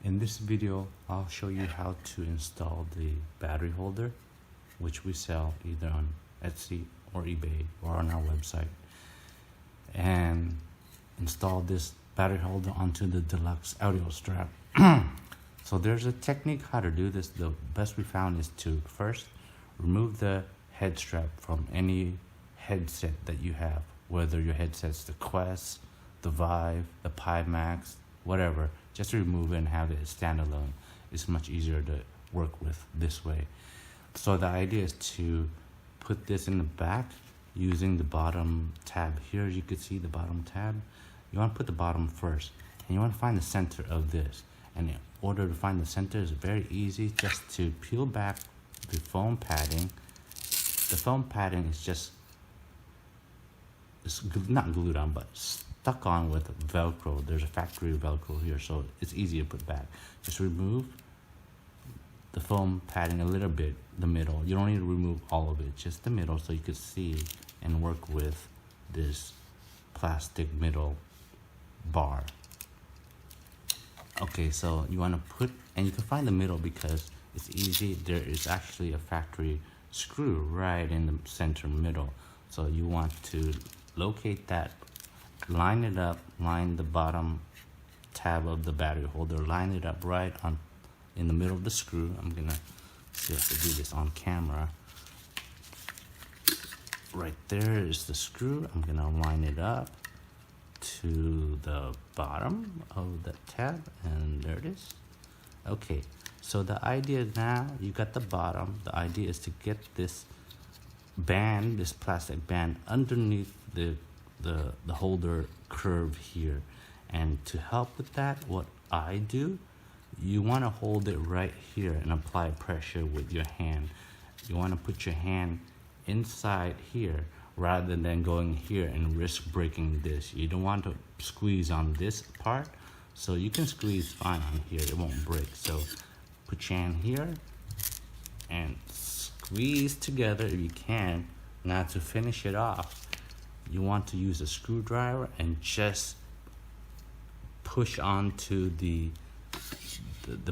In this video, I'll show you how to install the battery holder, which we sell either on Etsy or eBay or on our website, and install this battery holder onto the Deluxe Audio Strap. So there's a technique how to do this. The best we found is to first remove the head strap from any headset that you have, whether your headset's the Quest, the Vive, the Pi Max, whatever. Just remove it and have it standalone. It's much easier to work with this way. So the idea is to put this in the back using the bottom tab. Here you can see the bottom tab. You want to put the bottom first, and you want to find the center of this. And in order to find the center, it's very easy. Just to peel back the foam padding. The foam padding is just, it's not glued on, but stuck on with Velcro. There's a factory Velcro here, so it's easy to put back. Just remove the foam padding a little bit, the middle. You don't need to remove all of it, just the middle, so you can see and work with this plastic middle bar. Okay, so you want to put, and you can find the middle because it's easy. There is actually a factory screw right in the center middle. So you want to locate that, line it up, line the bottom tab of the battery holder, line it up right on in the middle of the screw. I'm gonna see if I can do this on camera. Right there is the screw. I'm gonna line it up to the bottom of the tab, and there it is. Okay, so the idea now, you got the bottom. The idea is to get this band, this plastic band, underneath the holder curve here. And to help with that, what I do, you want to hold it right here and apply pressure with your hand. You want to put your hand inside here rather than going here and risk breaking this. You don't want to squeeze on this part, so you can squeeze fine on here, it won't break. So put your hand here and squeeze together if you can. Now to finish it off, you want to use a screwdriver and just push onto the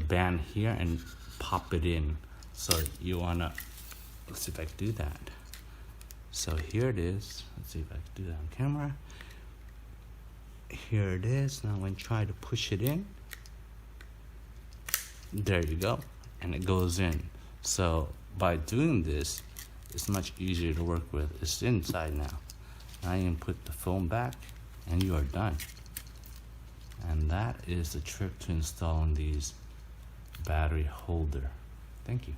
band here and pop it in. So you wanna, let's see if I can do that. So here it is. Let's see if I can do that on camera. Here it is. Now when you try to push it in, there you go, and it goes in. So by doing this, it's much easier to work with. It's inside now. Now you can put the foam back and you are done. And that is the trick to installing these battery holder. Thank you.